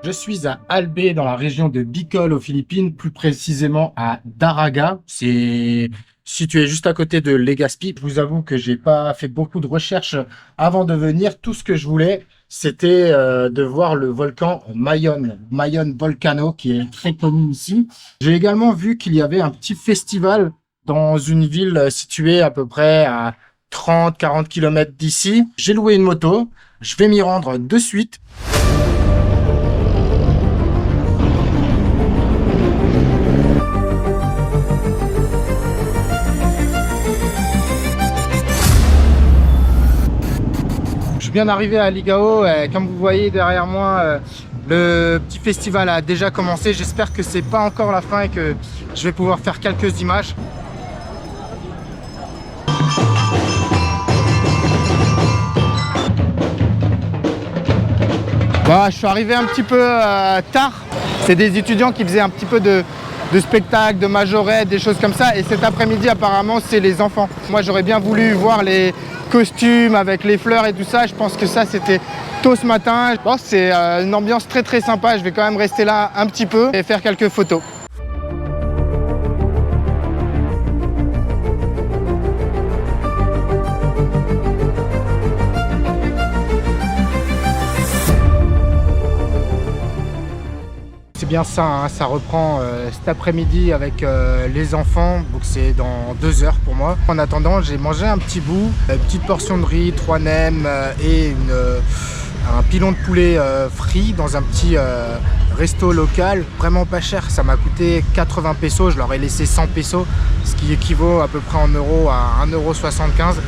Je suis à Albé, dans la région de Bicol, aux Philippines, plus précisément à Daraga. C'est situé juste à côté de Legazpi. Je vous avoue que j'ai pas fait beaucoup de recherches avant de venir. Tout ce que je voulais, c'était de voir le volcan Mayon, Mayon Volcano, qui est très connu ici. J'ai également vu qu'il y avait un petit festival dans une ville située à peu près à 30-40 km d'ici. J'ai loué une moto. Je vais m'y rendre de suite. Je viens d'arriver à Ligao et comme vous voyez derrière moi, le petit festival a déjà commencé. J'espère que c'est pas encore la fin et que je vais pouvoir faire quelques images. Bah, je suis arrivé un petit peu tard. C'est des étudiants qui faisaient un petit peu de spectacles, de majorette, des choses comme ça. Et cet après-midi, apparemment, c'est les enfants. Moi, j'aurais bien voulu voir les costumes avec les fleurs et tout ça. Je pense que ça, c'était tôt ce matin. Bon, c'est une ambiance très très sympa. Je vais quand même rester là un petit peu et faire quelques photos. C'est bien ça, hein, ça reprend cet après-midi avec les enfants, donc c'est dans 2 heures pour moi. En attendant, j'ai mangé un petit bout, une petite portion de riz, 3 nems et un pilon de poulet frit dans un petit resto local, vraiment pas cher. Ça m'a coûté 80 pesos, je leur ai laissé 100 pesos, ce qui équivaut à peu près en euros à 1,75 €.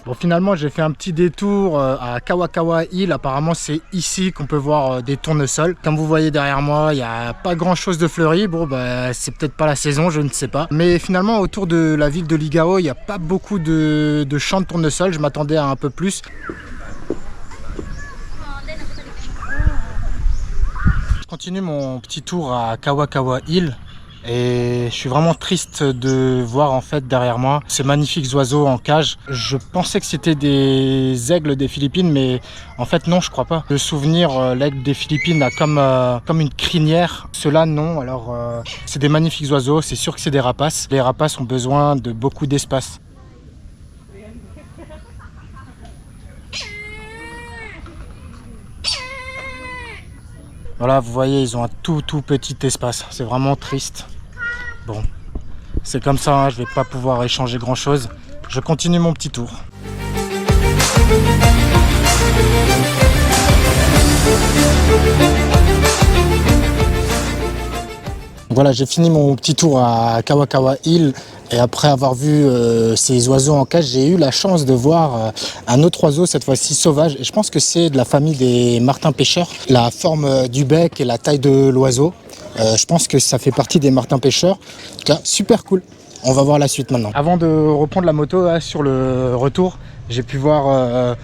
Bon, finalement, j'ai fait un petit détour à Kawakawa Hill. Apparemment, c'est ici qu'on peut voir des tournesols. Comme vous voyez derrière moi, il n'y a pas grand-chose de fleuri. Bon, bah, c'est peut-être pas la saison, je ne sais pas. Mais finalement, autour de la ville de Ligao, il n'y a pas beaucoup de champs de tournesols. Je m'attendais à un peu plus. Je continue mon petit tour à Kawakawa Hill. Et je suis vraiment triste de voir en fait derrière moi ces magnifiques oiseaux en cage. Je pensais que c'était des aigles des Philippines, mais en fait non, je crois pas. Le souvenir, l'aigle des Philippines a comme une crinière. Ceux-là non, alors c'est des magnifiques oiseaux, c'est sûr que c'est des rapaces. Les rapaces ont besoin de beaucoup d'espace. Voilà, vous voyez, ils ont un tout petit espace. C'est vraiment triste. Bon, c'est comme ça, hein, je vais pas pouvoir échanger grand chose. Je continue mon petit tour. Voilà, j'ai fini mon petit tour à Kawakawa Hill. Et après avoir vu ces oiseaux en cage, j'ai eu la chance de voir un autre oiseau, cette fois-ci sauvage. Et je pense que c'est de la famille des martins pêcheurs. La forme du bec et la taille de l'oiseau, je pense que ça fait partie des martins pêcheurs. Là, super cool. On va voir la suite maintenant. Avant de reprendre la moto, là, sur le retour, j'ai pu voir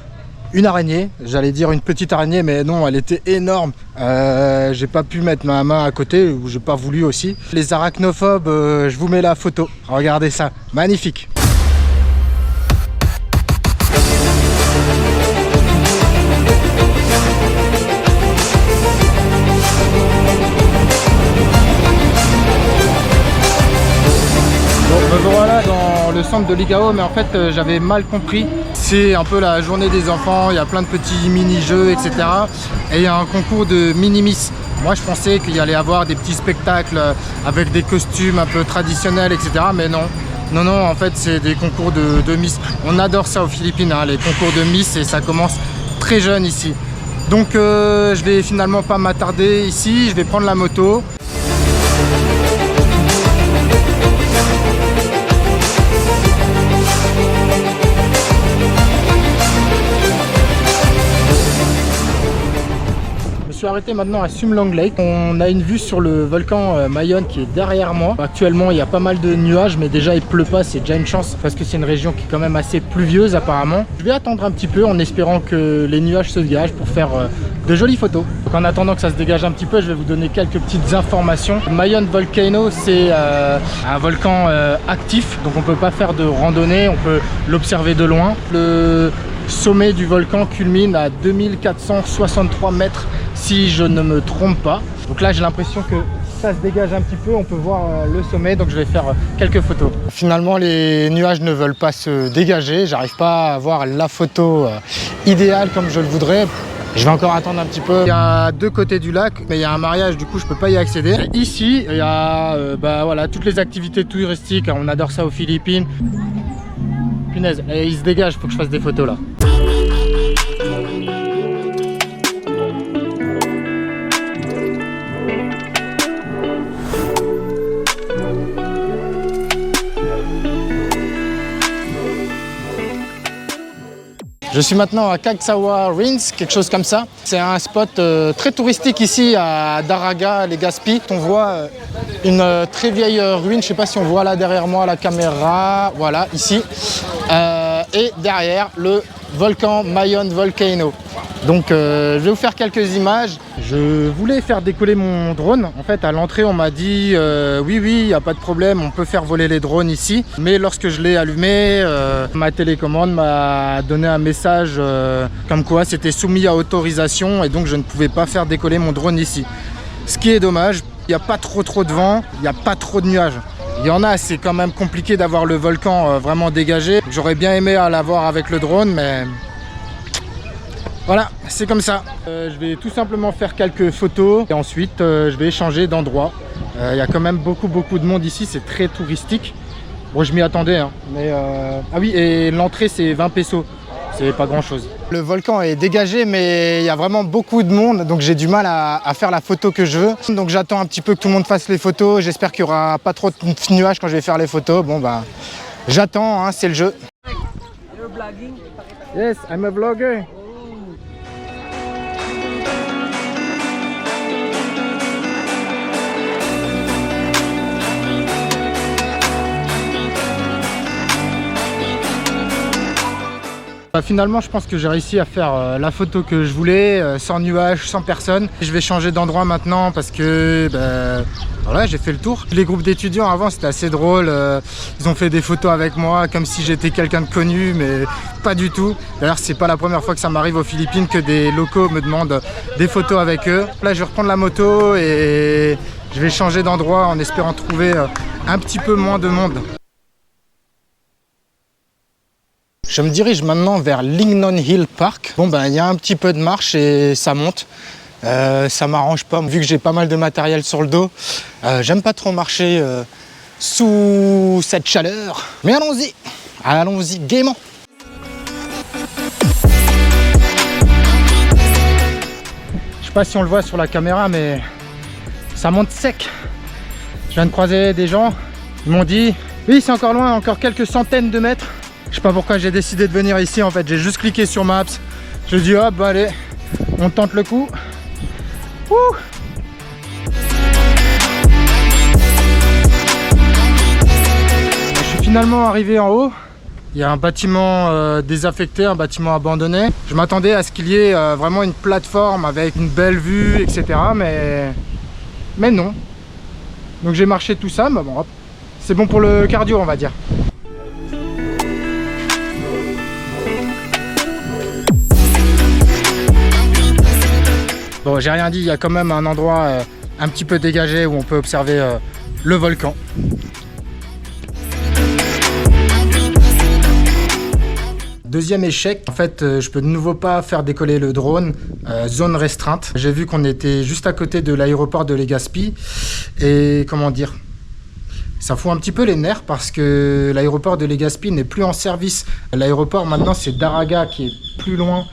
une araignée. J'allais dire une petite araignée, mais non, elle était énorme. J'ai pas pu mettre ma main à côté, ou j'ai pas voulu aussi. Les arachnophobes, je vous mets la photo. Regardez ça, magnifique. Me voilà dans le centre de Ligao, mais en fait j'avais mal compris. C'est un peu la journée des enfants, il y a plein de petits mini-jeux, etc. Et il y a un concours de mini-miss. Moi je pensais qu'il y allait avoir des petits spectacles avec des costumes un peu traditionnels, etc. Mais non. Non, en fait c'est des concours de miss. On adore ça aux Philippines, hein, les concours de miss, et ça commence très jeune ici. Donc je vais finalement pas m'attarder ici, je vais prendre la moto. suis arrêté maintenant à Sum Long Lake. On a une vue sur le volcan Mayon qui est derrière moi. Actuellement, il y a pas mal de nuages, mais déjà il pleut pas, c'est déjà une chance parce que c'est une région qui est quand même assez pluvieuse apparemment. Je vais attendre un petit peu en espérant que les nuages se dégagent pour faire de jolies photos. Donc, en attendant que ça se dégage un petit peu, je vais vous donner quelques petites informations. Mayon Volcano, c'est un volcan actif, donc on peut pas faire de randonnée, on peut l'observer de loin. Le sommet du volcan culmine à 2463 mètres si je ne me trompe pas. Donc là j'ai l'impression que ça se dégage un petit peu, on peut voir le sommet, donc je vais faire quelques photos. Finalement les nuages ne veulent pas se dégager, j'arrive pas à avoir la photo idéale comme je le voudrais. Je vais encore attendre un petit peu. Il y a deux côtés du lac, mais il y a un mariage, du coup je peux pas y accéder. Et ici il y a voilà, toutes les activités touristiques, on adore ça aux Philippines. Punaise, et il se dégage, faut que je fasse des photos là. Je suis maintenant à Kagsawa Ruins, quelque chose comme ça. C'est un spot très touristique ici à Daraga, Legazpi. On voit une très vieille ruine, je ne sais pas si on voit là derrière moi la caméra, voilà, ici. Et derrière, le volcan Mayon Volcano. Donc je vais vous faire quelques images. Je voulais faire décoller mon drone. En fait à l'entrée on m'a dit oui, il n'y a pas de problème, on peut faire voler les drones ici. Mais lorsque je l'ai allumé, ma télécommande m'a donné un message comme quoi c'était soumis à autorisation et donc je ne pouvais pas faire décoller mon drone ici. Ce qui est dommage, il n'y a pas trop de vent, il n'y a pas trop de nuages. Il y en a, c'est quand même compliqué d'avoir le volcan vraiment dégagé. J'aurais bien aimé l'avoir avec le drone, mais voilà, c'est comme ça. Je vais tout simplement faire quelques photos et ensuite je vais changer d'endroit. Il y a quand même beaucoup de monde ici, c'est très touristique. Bon, je m'y attendais, hein, mais ah oui, et l'entrée c'est 20 pesos, c'est pas grand chose. Le volcan est dégagé, mais il y a vraiment beaucoup de monde, donc j'ai du mal à faire la photo que je veux. Donc j'attends un petit peu que tout le monde fasse les photos. J'espère qu'il n'y aura pas trop de nuages quand je vais faire les photos. Bon bah, j'attends, hein, c'est le jeu. You're vlogging? Yes, I'm a vlogger. Finalement je pense que j'ai réussi à faire la photo que je voulais, sans nuages, sans personne. Je vais changer d'endroit maintenant parce que voilà, j'ai fait le tour. Les groupes d'étudiants avant c'était assez drôle, ils ont fait des photos avec moi comme si j'étais quelqu'un de connu, mais pas du tout. D'ailleurs c'est pas la première fois que ça m'arrive aux Philippines que des locaux me demandent des photos avec eux. Là je vais reprendre la moto et je vais changer d'endroit en espérant trouver un petit peu moins de monde. Je me dirige maintenant vers Lingnan Hill Park. Bon ben il y a un petit peu de marche et ça monte. Ça m'arrange pas vu que j'ai pas mal de matériel sur le dos. J'aime pas trop marcher sous cette chaleur. Mais allons-y gaiement. Je sais pas si on le voit sur la caméra mais ça monte sec. Je viens de croiser des gens, ils m'ont dit oui c'est encore loin, encore quelques centaines de mètres. Je sais pas pourquoi j'ai décidé de venir ici en fait, j'ai juste cliqué sur Maps. Je dis hop, bah, allez, on tente le coup. Ouh. Je suis finalement arrivé en haut. Il y a un bâtiment désaffecté, un bâtiment abandonné. Je m'attendais à ce qu'il y ait vraiment une plateforme avec une belle vue, etc. Mais non. Donc j'ai marché tout ça, mais bon, hop. C'est bon pour le cardio on va dire. Bon, j'ai rien dit, il y a quand même un endroit un petit peu dégagé où on peut observer le volcan. Deuxième échec, en fait je peux de nouveau pas faire décoller le drone, zone restreinte. J'ai vu qu'on était juste à côté de l'aéroport de Legazpi et comment dire, ça fout un petit peu les nerfs parce que l'aéroport de Legazpi n'est plus en service. L'aéroport maintenant c'est Daraga qui est plus loin.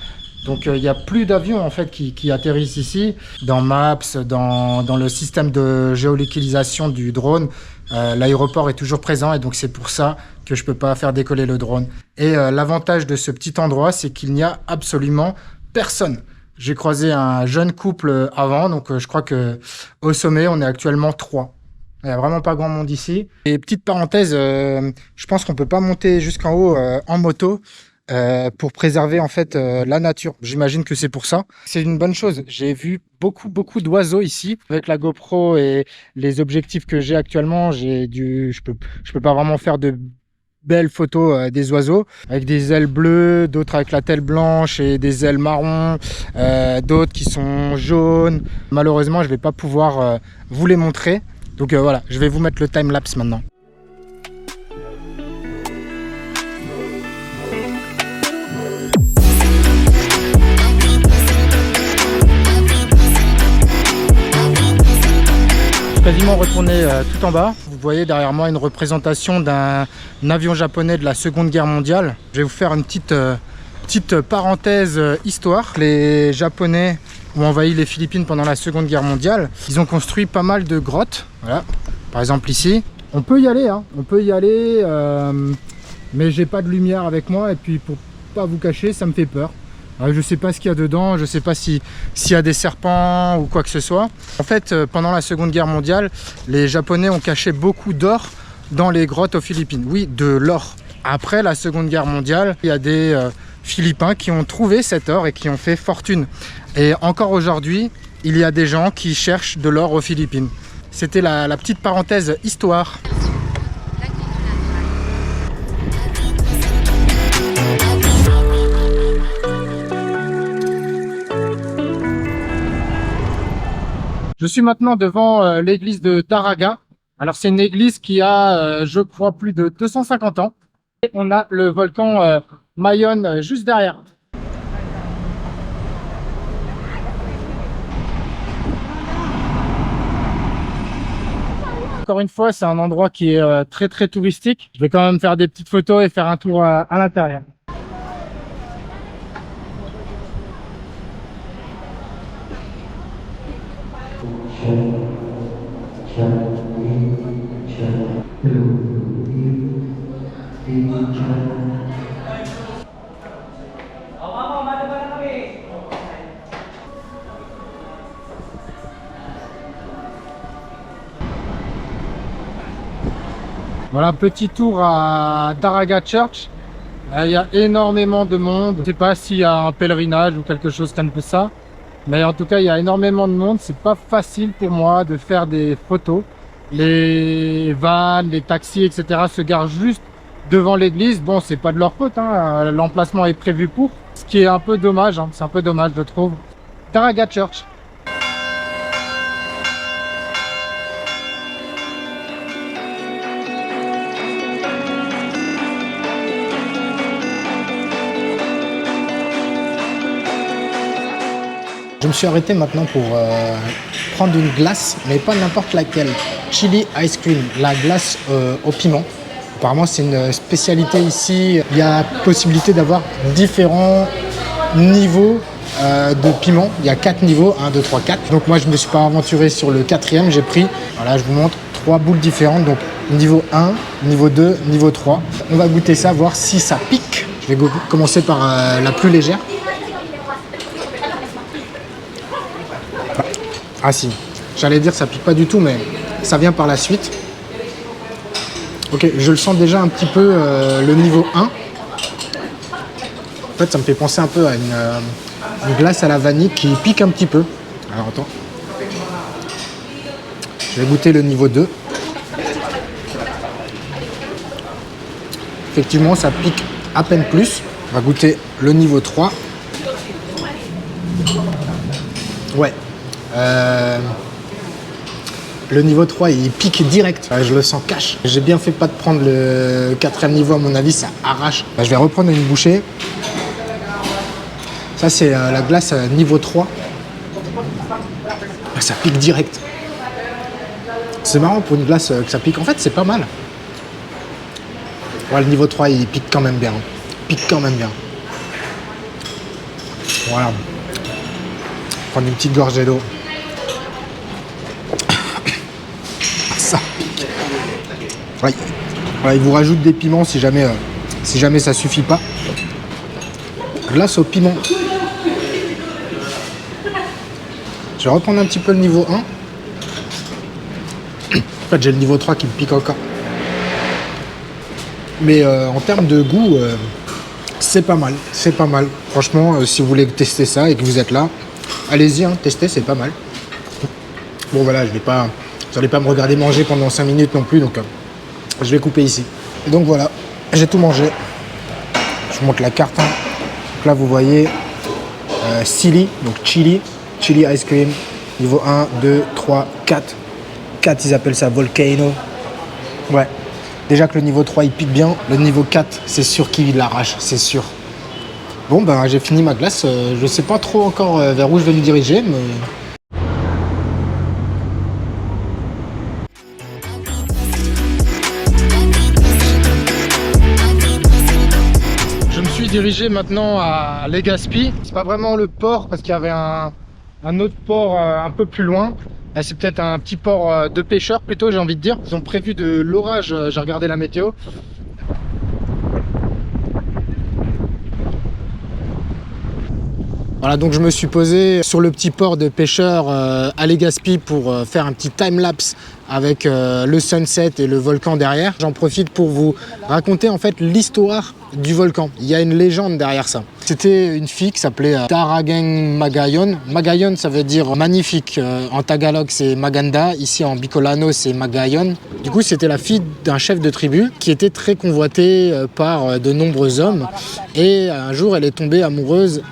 Donc il n'y a plus d'avions en fait qui atterrissent ici. Dans Maps, dans le système de géolocalisation du drone, l'aéroport est toujours présent et donc c'est pour ça que je ne peux pas faire décoller le drone. Et l'avantage de ce petit endroit, c'est qu'il n'y a absolument personne. J'ai croisé un jeune couple avant, donc je crois que au sommet, on est actuellement 3. Il n'y a vraiment pas grand monde ici. Et petite parenthèse, je pense qu'on peut pas monter jusqu'en haut en moto pour préserver en fait la nature. J'imagine que c'est pour ça. C'est une bonne chose. J'ai vu beaucoup d'oiseaux ici. Avec la GoPro et les objectifs que j'ai actuellement, je peux pas vraiment faire de belles photos des oiseaux avec des ailes bleues, d'autres avec la tête blanche et des ailes marron, d'autres qui sont jaunes. Malheureusement, je vais pas pouvoir vous les montrer. Donc voilà, je vais vous mettre le time-lapse maintenant. Quasiment retourné tout en bas. Vous voyez derrière moi une représentation d'un avion japonais de la Seconde Guerre mondiale. Je vais vous faire une petite parenthèse histoire. Les Japonais ont envahi les Philippines pendant la Seconde Guerre mondiale. Ils ont construit pas mal de grottes. Voilà. Par exemple ici. On peut y aller, hein. On peut y aller, mais j'ai pas de lumière avec moi et puis pour pas vous cacher, ça me fait peur. Je sais pas ce qu'il y a dedans, je sais pas s'il y a des serpents ou quoi que ce soit. En fait, pendant la Seconde Guerre mondiale, les Japonais ont caché beaucoup d'or dans les grottes aux Philippines. Oui, de l'or. Après la Seconde Guerre mondiale, il y a des Philippins qui ont trouvé cet or et qui ont fait fortune. Et encore aujourd'hui, il y a des gens qui cherchent de l'or aux Philippines. C'était la petite parenthèse histoire. Je suis maintenant devant l'église de Daraga. Alors c'est une église qui a, je crois, plus de 250 ans. Et on a le volcan Mayon juste derrière. Encore une fois, c'est un endroit qui est très touristique. Je vais quand même faire des petites photos et faire un tour à l'intérieur. Voilà, petit tour à Daraga Church. Il y a énormément de monde. Je ne sais pas s'il y a un pèlerinage ou quelque chose comme ça. Mais en tout cas, il y a énormément de monde. C'est pas facile pour moi de faire des photos. Les vannes, les taxis, etc. se garent juste devant l'église. Bon, c'est pas de leur faute, hein. L'emplacement est prévu pour. Ce qui est un peu dommage, hein. C'est un peu dommage, je trouve. Daraga Church. Je me suis arrêté maintenant pour prendre une glace, mais pas n'importe laquelle. Chili Ice Cream, la glace au piment. Apparemment, c'est une spécialité ici. Il y a possibilité d'avoir différents niveaux de piment. Il y a 4 niveaux, 1, 2, 3, 4. Donc moi, je ne me suis pas aventuré sur le 4e. J'ai pris, voilà, je vous montre, 3 boules différentes. Donc niveau 1, niveau 2, niveau 3. On va goûter ça, voir si ça pique. Je vais commencer par la plus légère. Ah si, j'allais dire ça pique pas du tout, mais ça vient par la suite. Ok, je le sens déjà un petit peu le niveau 1. En fait, ça me fait penser un peu à une glace à la vanille qui pique un petit peu. Alors attends. Je vais goûter le niveau 2. Effectivement, ça pique à peine plus. On va goûter le niveau 3. Ouais. Le niveau 3 il pique direct, je le sens cash. J'ai bien fait pas de prendre le 4e niveau, à mon avis ça arrache. Je vais reprendre une bouchée. Ça c'est la glace niveau 3. Ça pique direct. C'est marrant pour une glace que ça pique. En fait c'est pas mal. Ouais, le niveau 3 il pique quand même bien. Il pique quand même bien. Voilà. Prendre une petite gorgée d'eau. Ça pique. Ouais. Voilà, il vous rajoute des piments si jamais ça suffit pas. Glace au piment. Je vais reprendre un petit peu le niveau 1. En fait, j'ai le niveau 3 qui me pique encore. Mais en termes de goût, c'est pas mal. C'est pas mal. Franchement, si vous voulez tester ça et que vous êtes là, allez-y, hein, testez, c'est pas mal. Bon, voilà, vous n'allez pas me regarder manger pendant 5 minutes non plus, donc je vais couper ici. Et donc voilà, j'ai tout mangé. Je vous montre la carte. Hein. Donc là, vous voyez Silly, donc chili ice cream, niveau 1, 2, 3, 4. 4, ils appellent ça Volcano. Ouais. Déjà que le niveau 3 il pique bien, le niveau 4 c'est sûr qu'il l'arrache, c'est sûr. Bon ben j'ai fini ma glace, je sais pas trop encore vers où je vais me diriger, mais... Je me suis dirigé maintenant à Legazpi. C'est pas vraiment le port parce qu'il y avait un autre port un peu plus loin. C'est peut-être un petit port de pêcheurs plutôt, j'ai envie de dire. Ils ont prévu de l'orage, j'ai regardé la météo. Voilà, donc je me suis posé sur le petit port de pêcheurs à Legazpi pour faire un petit time-lapse avec le sunset et le volcan derrière. J'en profite pour vous raconter en fait l'histoire du volcan. Il y a une légende derrière ça. C'était une fille qui s'appelait Tarageng Magayon. Magayon, ça veut dire magnifique. En tagalog, c'est Maganda. Ici, en bicolano, c'est Magayon. Du coup, c'était la fille d'un chef de tribu qui était très convoitée par de nombreux hommes. Et un jour, elle est tombée amoureuse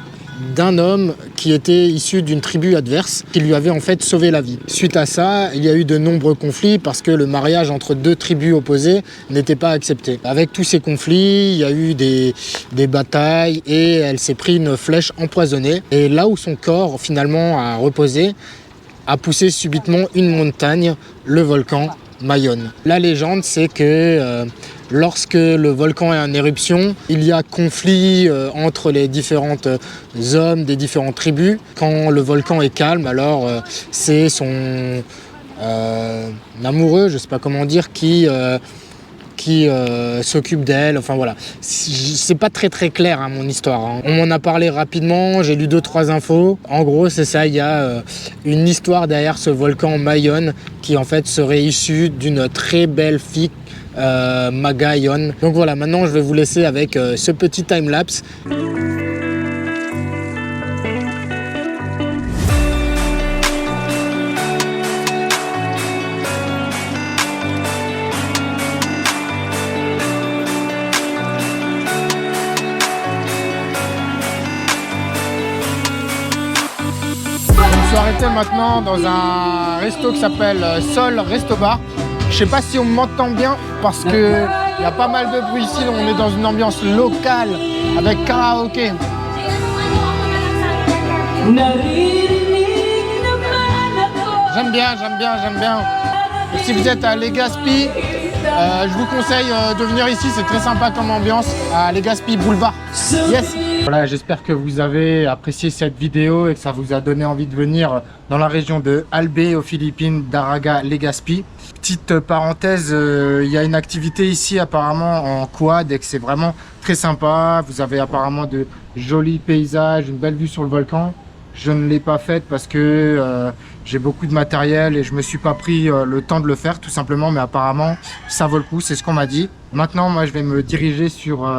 d'un homme qui était issu d'une tribu adverse qui lui avait en fait sauvé la vie. Suite à ça, il y a eu de nombreux conflits parce que le mariage entre deux tribus opposées n'était pas accepté. Avec tous ces conflits, il y a eu des batailles et elle s'est pris une flèche empoisonnée. Et là où son corps finalement a reposé, a poussé subitement une montagne, le volcan Mayon. La légende, c'est que lorsque le volcan est en éruption, il y a conflit entre les différentes hommes des différentes tribus. Quand le volcan est calme, alors c'est son amoureux, je ne sais pas comment dire, qui s'occupe d'elle, enfin voilà. C'est pas très clair hein, mon histoire. Hein. On m'en a parlé rapidement, j'ai lu 2-3 infos. En gros, c'est ça, il y a une histoire derrière ce volcan Mayon qui en fait serait issu d'une très belle fille Magayon. Donc voilà, maintenant je vais vous laisser avec ce petit time-lapse. Je suis arrêté maintenant dans un resto qui s'appelle Sol Resto Bar. Je sais pas si on m'entend bien parce que il y a pas mal de bruit ici. On est dans une ambiance locale avec karaoké. J'aime bien. Et si vous êtes à Legazpi, je vous conseille de venir ici. C'est très sympa comme ambiance à Legazpi Boulevard. Yes. Voilà, j'espère que vous avez apprécié cette vidéo et que ça vous a donné envie de venir dans la région de Albé aux Philippines, Daraga, Legazpi. Petite parenthèse, il y a une activité ici apparemment en quad et que c'est vraiment très sympa. Vous avez apparemment de jolis paysages, une belle vue sur le volcan. Je ne l'ai pas faite parce que j'ai beaucoup de matériel et je me suis pas pris le temps de le faire tout simplement, mais apparemment ça vaut le coup, c'est ce qu'on m'a dit. Maintenant, moi je vais me diriger sur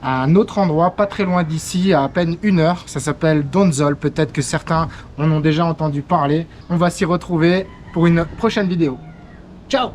un autre endroit, pas très loin d'ici, à peine 1 heure. Ça s'appelle Donzol, peut-être que certains en ont déjà entendu parler. On va s'y retrouver pour une prochaine vidéo. Ciao!